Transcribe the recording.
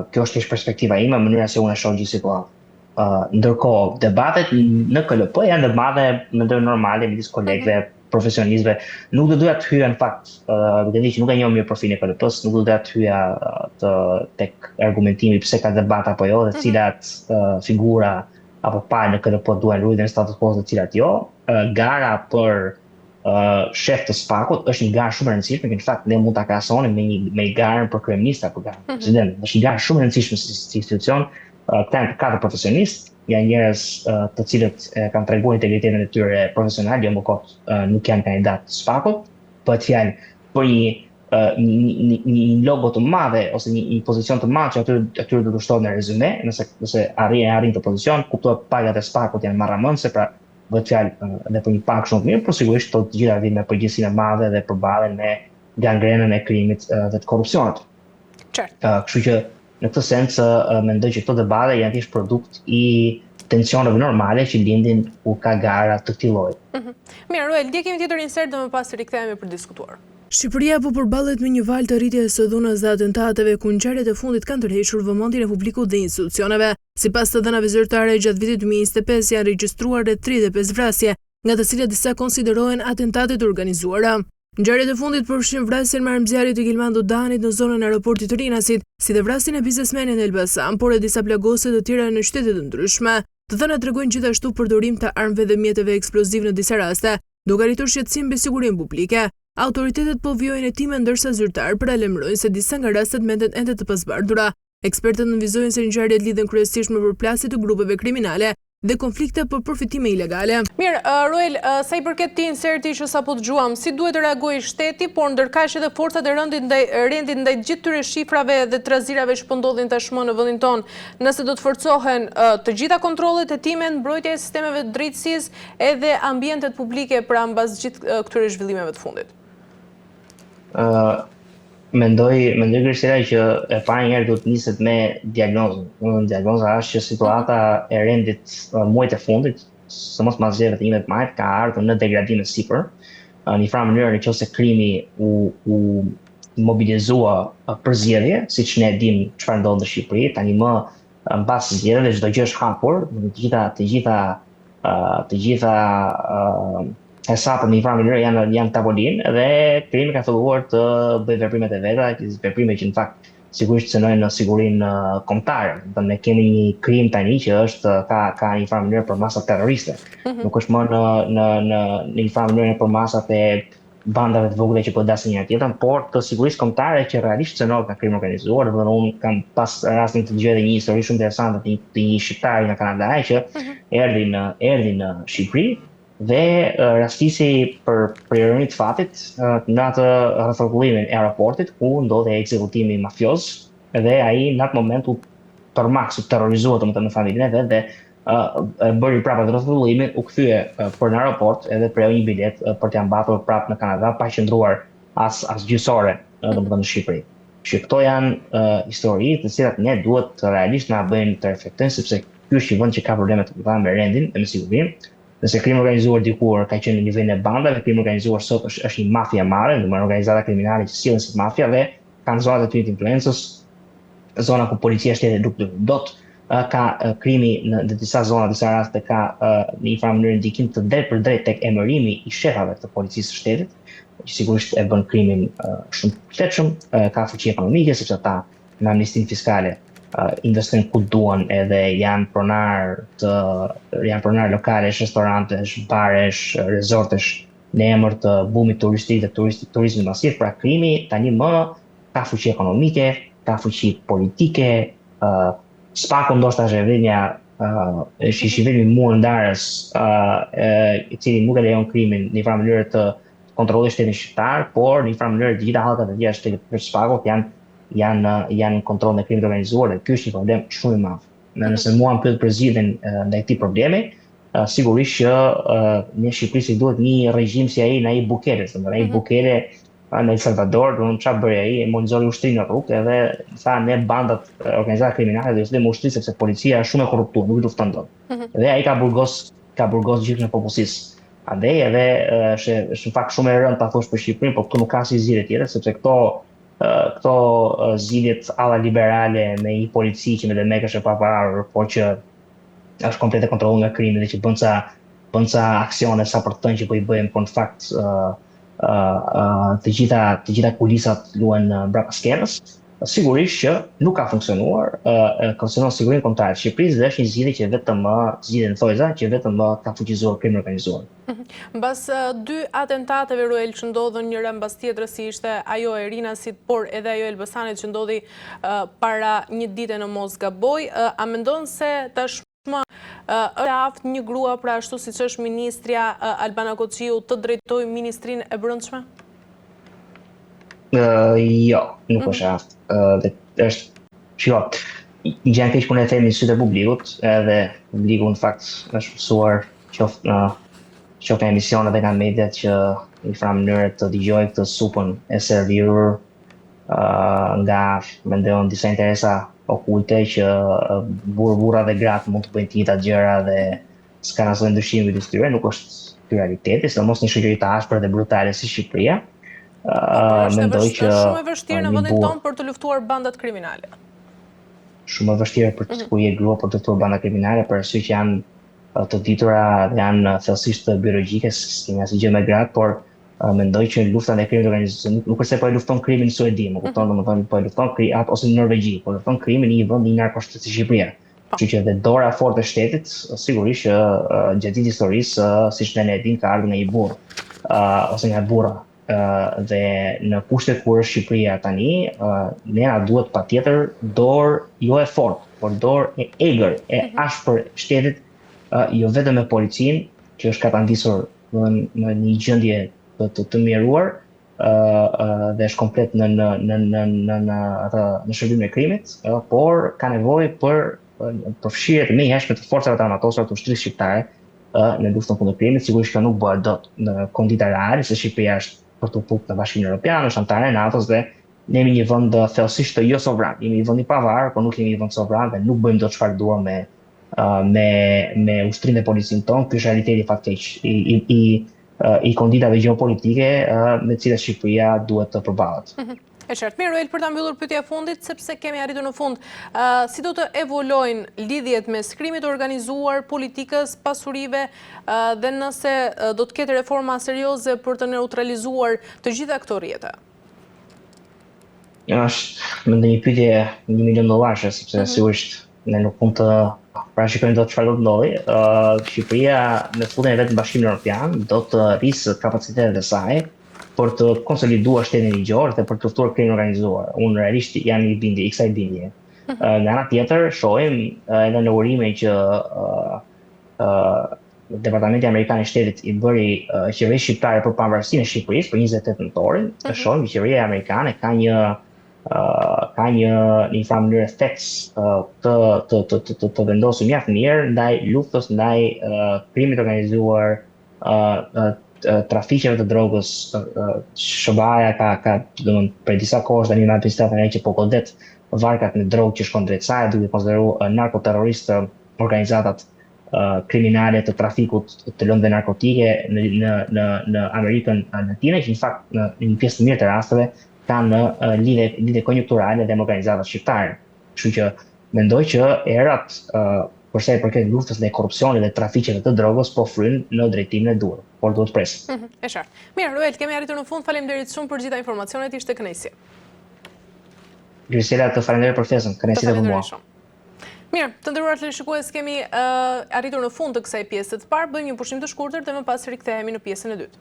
Kjo është thjesht perspektiva ime, mënyra se unë e shoh gjithë situatë. Ndërkohë, debatet në KLP janë debate mendoj normale midis kolegëve, profesionistëve. Nuk do doja të hyja në fakt, duke thënë që nuk e njoh mirë profilin e KLP-s, nuk do doja të hyja tek argumentimi pse ka debat apo jo, dhe cilat figura apo palë në KLP duhen ruajtur në status quo dhe cilat jo. Gara për shef të SPAK-ut është një garë shumë e rëndësishme, në fakt ne mund ta krahasonim me një garën për kryeminist apo garën për president. Është një garë shumë e rëndësishme si institucion. Këta janë katër profesionistë, janë njerëz të cilët kanë treguar integritetin e tyre profesional, jo më kot nuk janë kandidatë SPAK-ut, bëhet fjalë për një logo të madhe ose një pozicion të madh që atyre do të shtohet në rezume, nëse arrin të pozicion, kuptohet pagat e SPAK-ut janë marramëndse, pra bëhet fjalë edhe për një pagë shumë të mirë, por sigurisht të gjitha vijnë me përgjegjësinë e madhe dhe përballen me gangrenën e krimit dhe të korrupsionit. Kështu që në këtë sens mendoj që këto debate janë thjesht produkt i tensioneve normale që lindin kur ka gara të këtij lloji. Mirë, Ruel, dje kemi tjetër insert dhe më pas rikthehemi për diskutuar. Shqipëria po përballet me një val të rritjes së dhunës dhe atentateve ku ngjarjet e fundit kanë tërhequr vëmendjen e publikut dhe institucioneve. Sipas të dhënave zyrtare, gjatë vitit 2025 janë regjistruar rreth 35 vrasje, nga të cilat disa konsiderohen atentate të organizuara. Ngjarjet e fundit përfshin vrasjen me armëzjarrit të Gilmandu Danit në zonën e aeroportit të Rinasit, si dhe vrasjen e biznesmenit Elbasan, por e disa plagose të tjera në shtete të ndryshme. Të dhënat tregojnë gjithashtu përdorim të armëve dhe mjeteve eksploziv në disa raste, duke arritur shqetësim mbi sigurinë publike. Autoritetet po vijojnë hetime ndërsa zyrtar paralajmërojnë se disa nga rastet menden ende të pazbardhura. Ekspertët nënvizojnë se ngjarjet lidhen kryesisht me përplasje të grupeve kriminale dhe konflikte për përfitime ilegale. Mirë, Ruel, sa i përket këtij inserti që sapo dëgjuam, si duhet të reagojë shteti, por ndërkaq edhe forcat e rendit ndaj gjithë këtyre shifrave dhe trazirave që po ndodhin tashmë në vendin tonë, nëse do të forcohen të gjitha kontrollet, hetimet, mbrojtja e sistemeve të drejtësisë edhe ambientet publike pra mbas gjithë këtyre zhvillimeve të fundit. Mendoj Kristela që e para njerë duhet niset me diagnozën. Diagnoza është që situata e rendit muajt e fundit, së mos mazjeve të imet majt, ka ardhur në degradime sipër. Një farë mënyrë nëse krimi u mobilizua për zgjedhje, siç ne dim çfarë ndodh në Shqipëri, tani më mbas zgjedhjeve çdo gjë është hapur, të gjitha hesapët në një farë mënyrë janë tavolinë dhe krimi ka filluar të bëjë veprimet e veta, veprime që në fakt sigurisht cënojnë në sigurinë kombëtare. Ne kemi një krim tani që është ka një farë mënyrë për masat terroriste. Nuk është më në një farë mënyrë për masat e bandave të vogla që po dasin njëra tjetrën, por të sigurisë kombëtare që realisht cënohet nga krimi organizuar. Dhe unë kam pas rastin të dëgjoj një histori shumë interesante të një shqiptari nga Kanada që erdhi në Shqipëri dhe rastisi për ironi të fatit në atë rrethullimin e aeroportit ku ndodhej ekzekutimi mafioz dhe ai në atë moment u terrorizua në familjen e vet dhe bëri prapë atë rrethullimin, u kthye për në aeroport edhe preu një bilet për t'ia mbatur prapë në Kanada pa qëndruar as gjysore në Shqipëri. Që këto janë histori të cilat ne duhet realisht na bëjnë të reflektojmë sepse ky është një vend që ka probleme të mëdha me rendin dhe me sigurinë. Nëse krimi organizuar dikur ka qenë në nivelin e bandave, krimi organizuar sot është një mafia e madhe, një organizata kriminale që sillen si mafia dhe kanë zonat e tyre të influencës, zona ku policia shtetit nuk dot, ka krimi në disa zona, disa raste ka në një farë mënyrë ndikim të drejtë për drejtë tek emërimi i shefave të policisë së shtetit, që sigurisht e bën krimin shumë të shtetshëm, ka fuqi ekonomike sepse ata në amnistinë fiskale investojnë ku duan edhe janë pronar lokalesh, restorantesh, baresh, resortesh në emër të bumit turistik dhe turizmit masiv. Pra krimi tani më ka fuqi ekonomike, ka fuqi politike, SPAK-u ndoshta është zhvillimi mur ndarës i cili nuk e lejon krimin në një farë mënyrë të kontrollojë shtetin shqiptar, por në një farë mënyrë të gjitha hallkat e tjera shtetit për SPAK-ut janë kontroll në krimit organizuar dhe ky është një problem shumë i madh. Nëse mua më pyet për zgjidhjen ndaj këtij problemi, sigurisht që në Shqipëri duhet një regjim si ai në ai Bukele, ai Bukele në El Salvador, çfarë bëri ai, monizori ushtrinë në rrugë edhe tha ne bandat organizata kriminale do të lëmë ushtri sepse policia është shumë e korruptuar, nuk i lufton dot. Dhe ai ka burgos gjithë në popullsisë. Andaj edhe është në fakt shumë e rëndë ta thosh për Shqipërinë, por këtu nuk ka si zgjidhje tjetër sepse këto këto zgjidhjet alla liberale me një polici që me dhe mekësh e pavarur, por që është komplet e kontrolluar nga krimi dhe që bën ca aksione sa për të thënë që po I bëjmë, por në fakt të gjitha kulisat luajn brapa skenës. Sigurisht që nuk ka funksionuar, funksionon sigurisht kontrar të Shqipërisë dhe është një zgjidhje që vetëm zgjidhje në thojza që vetëm ka fuqizuar krimin organizuar. Mbas dy atentateve Ruel që ndodhën njëra mbas tjetrës, si ishte ajo e Rinasit, por edhe ajo e Elbasanit që ndodhi para një dite në Mosgaboj, a mendon se tashmë është aftë një grua, pra ashtu siç është ministrja Albana Kociu, të drejtojë Ministrinë e Brendshme? Jo, nuk është aftë. Një gjë keq kur ne themi në sytë e publikut, edhe publiku në fakt është mësuar qoftë në emisione dhe nga mediat që në një mënyrë të dëgjoj këtë supën e servitur nga mendon disa interesa okulte që burra dhe gratë mund të bëjnë të njëjta gjëra dhe s'ka asnjë ndryshim midis tyre, nuk është ky realiteti, sidomos në shoqëri të ashpër dhe brutale si Shqipëria. Mendoj që është shumë e vështirë në vendin tonë për të luftuar bandat kriminale. Shumë e vështirë për të ku je grua për të luftuar banda kriminale, për arsye që janë të ditura dhe janë thellësisht biologjike, s'kemi asnjë gjë me gratë, por mendoj që lufta ndaj krimit organizuar nuk është se po e lufton krimin në Suedi, më kupton, domethënë po e lufton ose në Norvegji, po lufton krimin në një vend i narkoshtetës si Shqipëria. Kështu që dhe dora e fortë e shtetit, sigurisht që gjatë historisë, siç ne e dimë, ka ardhur nga një burr ose nga burra. Dhe në kushtet kur është Shqipëria tani, ne na duhet patjetër dorë jo e fortë, por dorë e egër, e ashpër shtetit, jo vetëm me policinë, që është katandisur në një gjendje të mjeruar dhe është komplet në shërbimin e krimit, por ka nevojë për përfshirje të menjëhershme të forcave të armatosura të ushtrisë shqiptare në luftën kundër krimit. Sigurisht kjo nuk bëhet dot në kondita reale, se Shqipëria është për të punë në Bashkimin Evropian, është anëtare e NATO-s dhe ne jemi një vend thellësisht të jo sovran. Jemi një vend I pavarur, por nuk jemi një vend sovran dhe nuk bëjmë dot çfarë duam me ushtrinë e policinë tonë. Ky është realiteti faktik I konditave gjeopolitike me të cilat Shqipëria duhet të përballet. E qartë. Mirë, Ruel, për ta mbyllur pyetja fundit, sepse kemi arritur në fund, si do të evolojnë lidhjet mes krimit organizuar, politikës, pasurive dhe nëse do të ketë reforma serioze për të neutralizuar të gjitha këto rrjete? Është mendoj një pyetje $1 milion, sepse sigurisht ne nuk mund të parashikojmë dot çfarë do të ndodhi. Shqipëria me futjen e vet në Bashkimin Evropian do të rrisë kapacitetet e saj për të konsoliduar shtetin ligjor dhe për të luftuar krimin organizuar. Unë realisht jam I kësaj bindje. Nga ana tjetër, shohim edhe në urime që Departamenti Amerikan I Shtetit I bëri qeverisë shqiptare për pavarësinë e Shqipërisë për 28 nëntorin, shohim që qeveria amerikane ka një mënyrë theks të vendosur mjaft mirë ndaj luftës ndaj krimit organizuar, trafiqeve të drogës. SBA-ja ka për disa kohësh tani me administratën që po godet varkat me drogë që shkon drejt saj, duke konsideruar narkoterroristë organizatat kriminale të trafikut të lëndëve narkotike në Amerikën Latine, që në fakt në një pjesë të mirë të rasteve kanë lidhje konjunkturale dhe me organizatat shqiptare. Kështu që mendoj që erat për sa I përket luftës ndaj korrupsionit dhe trafiqeve të drogës po fryn në drejtimin e duhur, por duhet presim. E qartë. Mirë, Ruel, kemi arritur në fund. Faleminderit shumë për gjitha informacionet, ishte kënaqësi. Grisela, të falenderoj për ftesën, kënaqësi për mua. Mirë, të nderuar teleshikues, kemi arritur në fund të kësaj pjese të parë. Bëjmë një pushim të shkurtër dhe më pas rikthehemi në pjesën e dytë.